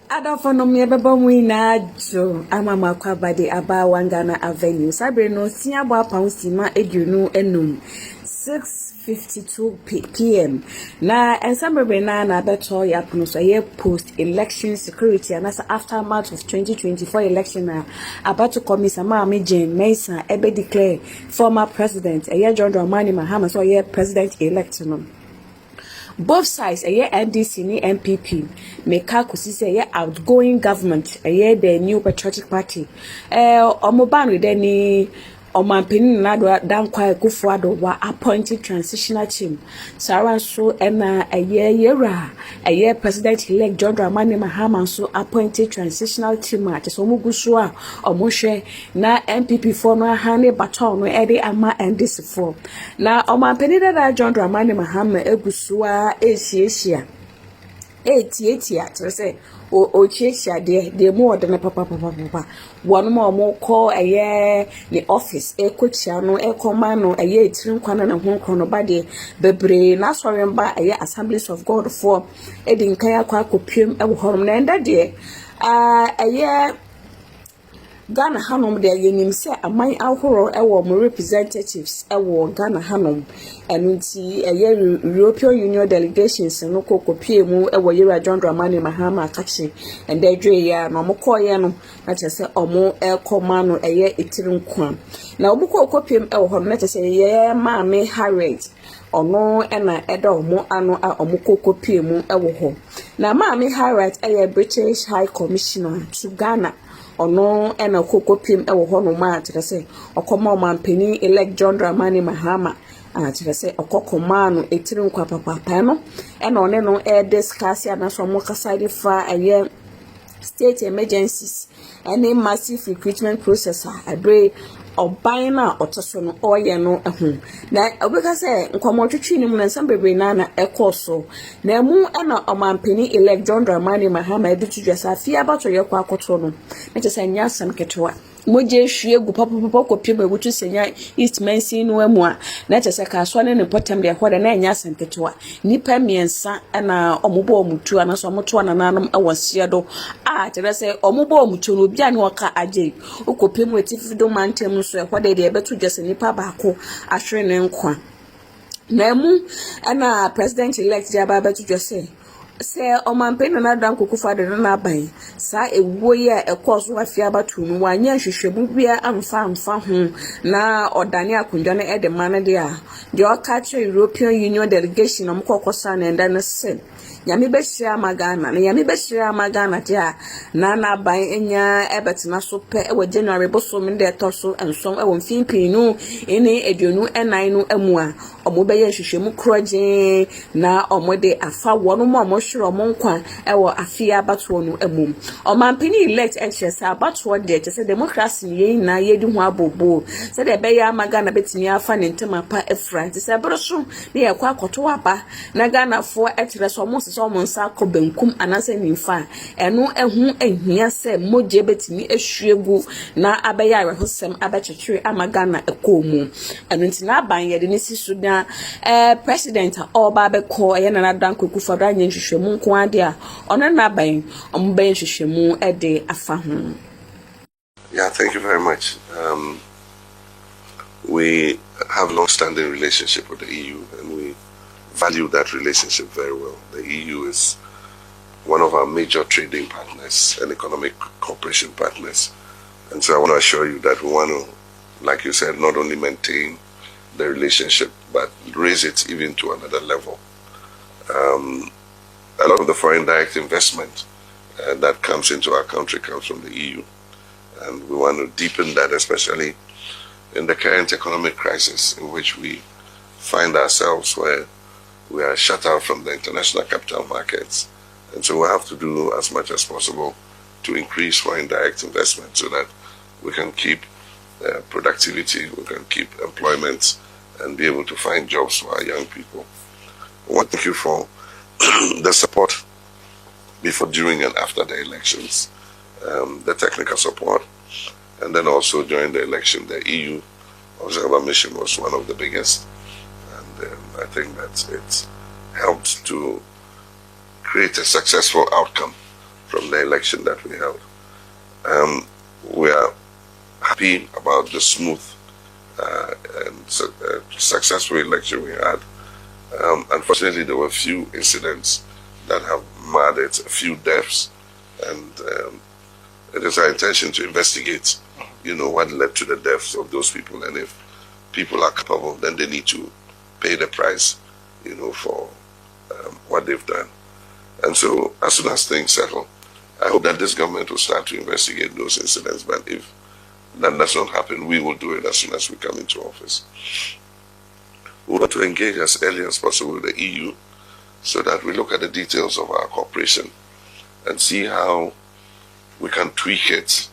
Adafono me beba mu ina jo amama kwabade aba Wangana Avenue sabre no siabo apa sima edunu enum 6:52 p.m. na ensambe na beto ya pono so ye post election security and as aftermath of 2024 election about to come sama Jane Mason ebe declare former president John Dramani Mahama so ye president elect no. Both sides, NDC ni MPP, Meka kusi say outgoing government, the new patriotic party. Omobanu deni Omampini na dankwa Akufo-Addo wa appointed transitional team. Saran so ena yera president elect John Dramani Mahama so appointed transitional team at so muguso a omohwe na MPP for no hane baton no ede ama NDC for. Na Omampini da John Dramani Mahama eguso a ehia tia say o chiesia de more than papa one more call the office ekotia no ekoma no etirin kwana na ho krono ba de bebre na sorry mba Assemblies of God for edin kan akwa kopiem e horom na enda de Ghana hanom de yenim se aman ahoro ewo mo representatives ewo Ghana hanom enunti European Union delegations no kokopie mu ewo yera John Dramani Mahama akachi ende dwe ya no mo koye no na tese omo ekoma no etirin kwa na omo kokopiem ewo hɔ na tese ye maame Harriet ono ena eda omo ano a omo kokopie mu ewo hɔ na maame Harriet British High Commissioner to Ghana ono ena kokopiem ewo hɔ no ma tese okoma omampani elect John Dramani Mahama tese okokoma no etirin kwa papa no ena one no discuss ya na so mo kaside fa state emergencies any massive recruitment process abre oban na otoso no oye no ehun na obeka se nkwamotwetwe ni mu na nsam bebre na ekoso na mu na omampani elect John Dramani Mahama edutudwa afia abato yekwa akoto no na tese nya asam ketwa moje hwie gu papa kopie ba butu senya east mensi no amu a na tese ka so ne potem de hode na nya asam ketwa nipa miensa na omobo omutu ana so omoto anananum awase do tese omobo omutu no bia ne oka aje okopie mu etifido mantem so hode de betu jese nipa baako ahwere ne nkwa na mu na president elect dia ba betu jese se omampeni na dan Akufo-Addo na ban sa ewuo ye ekoso afia batu no wanya hwehwemu bia amfa ho na odane akundwa na edema de a de okache European Union delegation na mkokosa na enda na se nyame behia magana na nyame behia magana dia na ban enya ebetina so pe ewo January bosom de toso ensom ewo mfimpi no ene eduonu enan no amu a omo beye hwehwemu kroje na omo de afa wono mo hwere omo nkwa ewo afia batu no amum omampini elect HSA abatu de tese democracy ye na yedi ho abobo se de beye magana betimi afa ne ntema pa efra tese broso ne yakwa akoto aba na Ghana fo etere so mo so mo nsa kobenkum anase nimfa eno ehu ehia se moje betimi ehwiegu na abeya rehosem abechechire amagana ekomu eno ntina ban ye de ne sisu na president oba beko ye na dan Akufo-Addo anye hwehwemu nko ade a ono na ban ombe hwehwemu ede afa ho. Yeah, thank you very much. We have long-standing relationship with the EU and we value that relationship very well. The EU is one of our major trading partners and economic cooperation partners. And so I want to assure you that we want to, like you said, not only maintain the relationship, but raise it even to another level. A lot of the foreign direct investment that comes into our country comes from the EU. And we want to deepen that, especially in the current economic crisis in which we find ourselves, where we are shut out from the international capital markets. And so we have to do as much as possible to increase foreign direct investment so that we can keep productivity, we can keep employment, and be able to find jobs for our young people. I want to thank you for the support before, during, and after the elections, the technical support, and then also during the election, the EU observer mission was one of the biggest. And I think that it helped to create a successful outcome from the election that we held. We are happy about the smooth and successful election we had. Unfortunately, there were a few incidents that have marred it, a few deaths, and it is our intention to investigate, what led to the deaths of those people, and if people are culpable, then they need to pay the price, for what they've done. And so, as soon as things settle, I hope that this government will start to investigate those incidents. But if that does not happen, we will do it as soon as we come into office. We want to engage as early as possible with the EU so that we look at the details of our cooperation and see how we can tweak it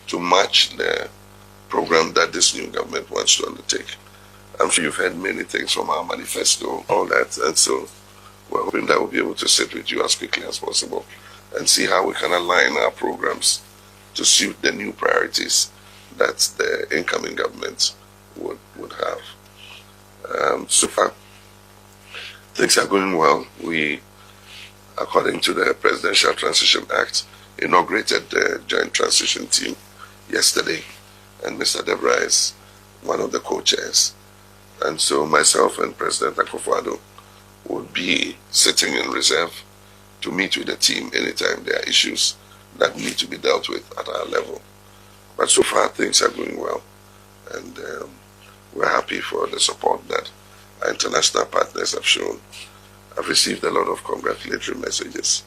to match the program that this new government wants to undertake. I'm sure you've heard many things from our manifesto, all that, and so we're hoping that we'll be able to sit with you as quickly as possible and see how we can align our programs to suit the new priorities that the incoming government would have. So far, things are going well. We, according to the Presidential Transition Act, inaugurated the Joint Transition Team yesterday, and Mr. Debra is one of the co-chairs. And so myself and President Akufo-Addo would be sitting in reserve to meet with the team anytime there are issues that need to be dealt with at our level. But so far, things are going well, and we're happy for the support that our international partners have shown. I've received a lot of congratulatory messages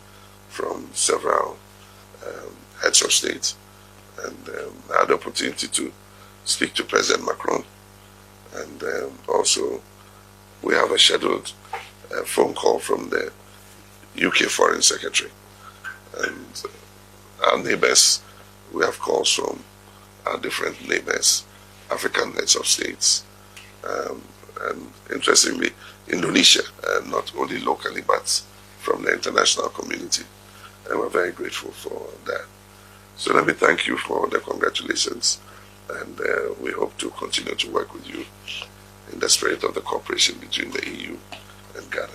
from several heads of state, and I had the opportunity to speak to President Macron, and also we have a scheduled phone call from the UK Foreign Secretary, and our neighbors, we have calls from our different neighbors, African heads of states, and interestingly, Indonesia, not only locally but from the international community, and we're very grateful for that. So let me thank you for the congratulations, and we hope to continue to work with you in the spirit of the cooperation between the EU and Ghana.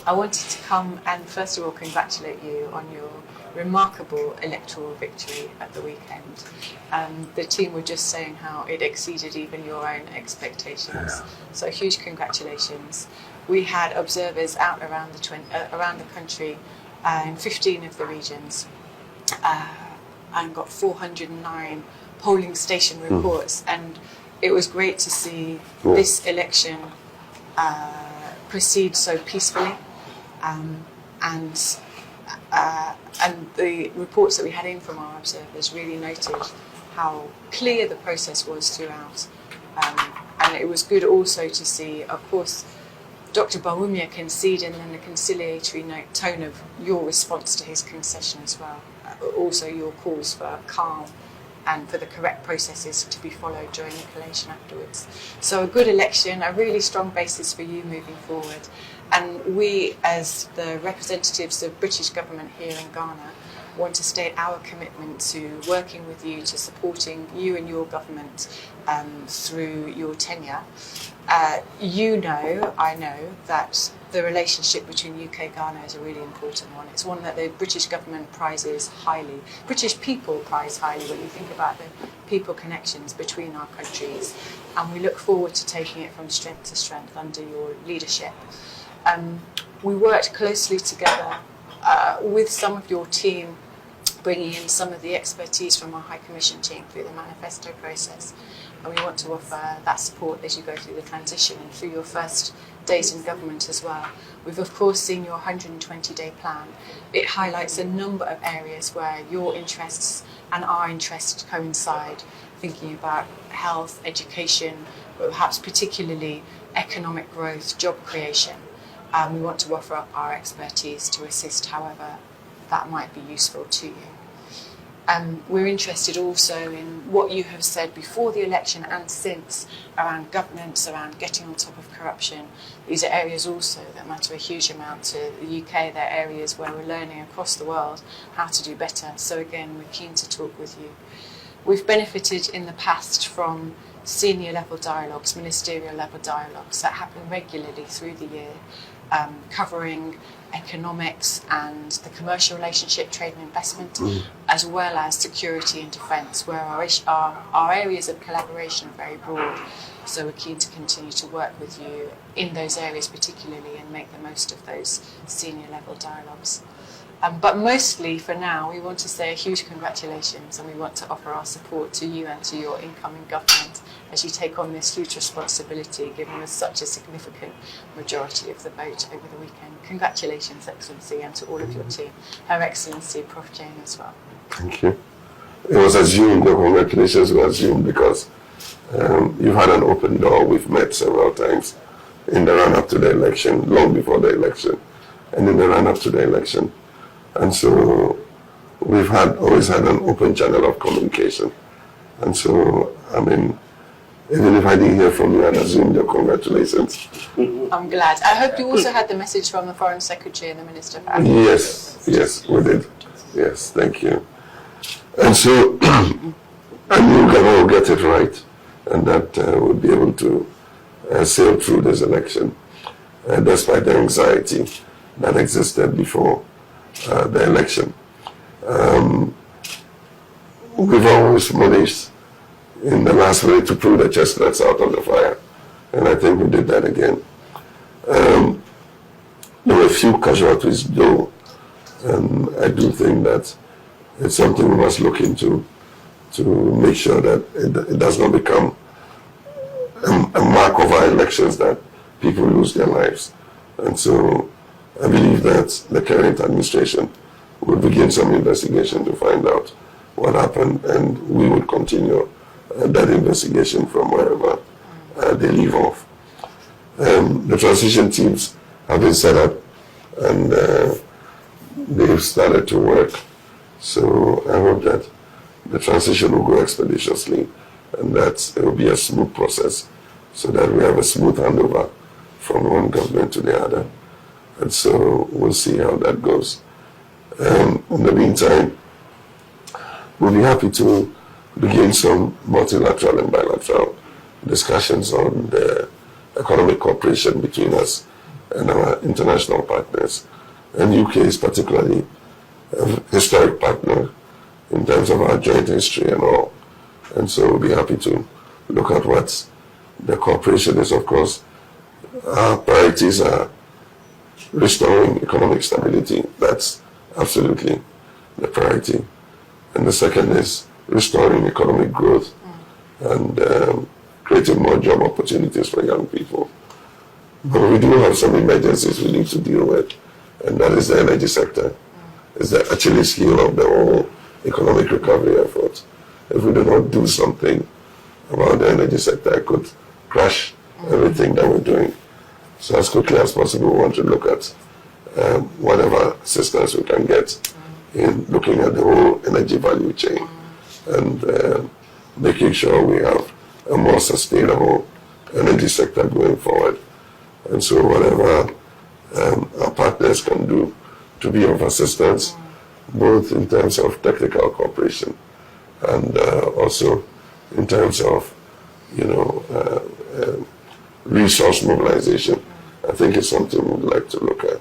I wanted to come and first of all congratulate you on your remarkable electoral victory at the weekend. The team were just saying how it exceeded even your own expectations. So huge congratulations. We had observers out around the country in 15 of the regions and got 409 polling station reports, and it was great to see this election proceed so peacefully. And the reports that we had in from our observers really noted how clear the process was throughout. And it was good also to see, of course, Dr. Bawumia concede and then the conciliatory tone of your response to his concession as well. Also your calls for calm and for the correct processes to be followed during the collation afterwards. So a good election, a really strong basis for you moving forward. And we, as the representatives of British government here in Ghana, want to state our commitment to working with you, to supporting you and your government through your tenure. I know that the relationship between UK and Ghana is a really important one. It's one that the British government prizes highly. British people prize highly when you think about the people connections between our countries. And we look forward to taking it from strength to strength under your leadership. We worked closely together with some of your team, bringing in some of the expertise from our High Commission team through the manifesto process. And we want to offer that support as you go through the transition and through your first days in government as well. We've of course seen your 120-day plan. It highlights a number of areas where your interests and our interests coincide, thinking about health, education, but perhaps particularly economic growth, job creation. We want to offer up our expertise to assist however that might be useful to you. We're interested also in what you have said before the election and since around governance, around getting on top of corruption. These are areas also that matter a huge amount to the UK. They're areas where we're learning across the world how to do better. So again, we're keen to talk with you. We've benefited in the past from senior level dialogues, ministerial level dialogues that happen regularly through the year, covering economics and the commercial relationship, trade and investment, as well as security and defence, where our areas of collaboration are very broad. So we're keen to continue to work with you in those areas particularly and make the most of those senior level dialogues. But mostly for now, we want to say a huge congratulations, and we want to offer our support to you and to your incoming government as you take on this huge responsibility, given us such a significant majority of the vote over the weekend. Congratulations, Excellency, and to all of your team. Her Excellency, Prof. Jane, as well. Thank you. It was assumed, the congratulations were assumed because you've had an open door. We've met several times in the run-up to the election, long before the election, and in the run-up to the election. And so we've always had an open channel of communication. And so, I mean, even if I didn't hear from you, I'd assume your congratulations. I'm glad. I hope you also had the message from the Foreign Secretary and the Minister for Africa. Yes, we did. Yes, thank you. And so I knew Ghana will get it right, and that we'll be able to sail through this election, despite the anxiety that existed before the election. We've always managed in the last minute to pull the chestnuts out of the fire, and I think we did that again. There were a few casualties though, and I do think that it's something we must look into to make sure that it does not become a mark of our elections that people lose their lives. And so I believe that the current administration will begin some investigation to find out what happened, and we will continue that investigation from wherever they leave off. The transition teams have been set up, and they've started to work. So I hope that the transition will go expeditiously, and that it will be a smooth process, so that we have a smooth handover from one government to the other. And so we'll see how that goes. In the meantime, we'll be happy to begin some multilateral and bilateral discussions on the economic cooperation between us and our international partners. And UK is particularly a historic partner in terms of our joint history and all. And so we'll be happy to look at what the cooperation is. Of course, our priorities are restoring economic stability. That's absolutely the priority. And the second is restoring economic growth and creating more job opportunities for young people. But we do have some emergencies we need to deal with, and that is the energy sector. It's the Achilles heel of the whole economic recovery effort. If we do not do something about the energy sector, it could crash everything that we're doing. So as quickly as possible, we want to look at whatever assistance we can get in looking at the whole energy value chain and making sure we have a more sustainable energy sector going forward. And so whatever our partners can do to be of assistance, both in terms of technical cooperation and also in terms of, resource mobilization, I think it's something we'd like to look at.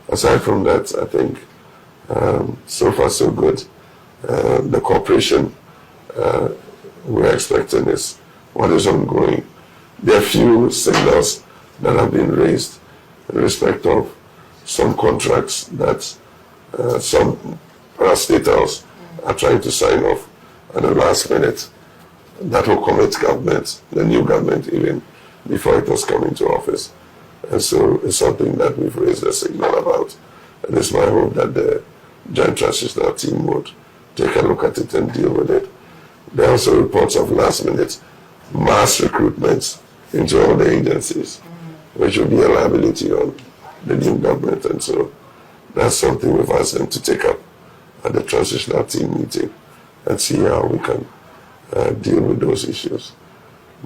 Aside from that, I think so far so good. The cooperation we're expecting is what is ongoing. There are few signals that have been raised in respect of some contracts that some parastatals are trying to sign off at the last minute. That will commit government, the new government, even before it was coming to office. And so it's something that we've raised a signal about. And it's my hope that the Joint Transitional Team would take a look at it and deal with it. There are also reports of last-minute mass recruitments into all the agencies, which will be a liability on the new government. And so that's something we've asked them to take up at the Transitional Team meeting and see how we can deal with those issues.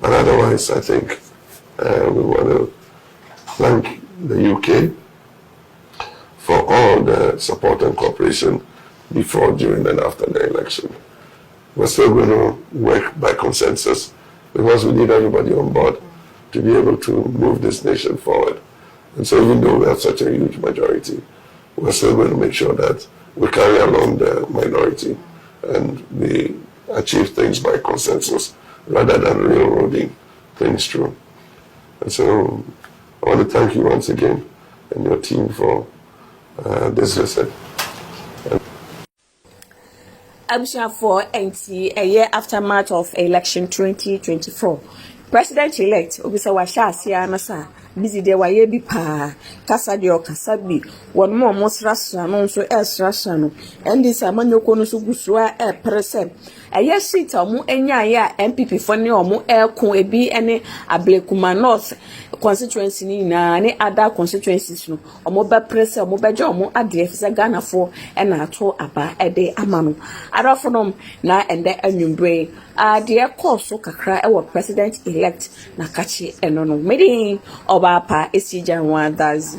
But otherwise, I think we want to thank the UK for all the support and cooperation before, during, and after the election. We're still going to work by consensus because we need everybody on board to be able to move this nation forward. And so even though we have such a huge majority, we're still going to make sure that we carry along the minority and we achieve things by consensus rather than railroading things through. And so I want to thank you once again and your team for this visit. For NT a year aftermath of election 2024. President-elect Obisa Washa Sianasa busy de waye bi pa kasa de okasa bi won mo srasra no so esrasra no endi samanyoko no so gusua prese eye seat omo enya ya MPP fo ne omo ekon ebi ene Ablekuma North constituency ni na ne other constituencies no omo be prese omo be je omo ade efisa Ghana fo na ato aba ede amano arafonom na ende anwumbre ade course kakra e wo president elect na kachi eno no medin oba pa esija 1000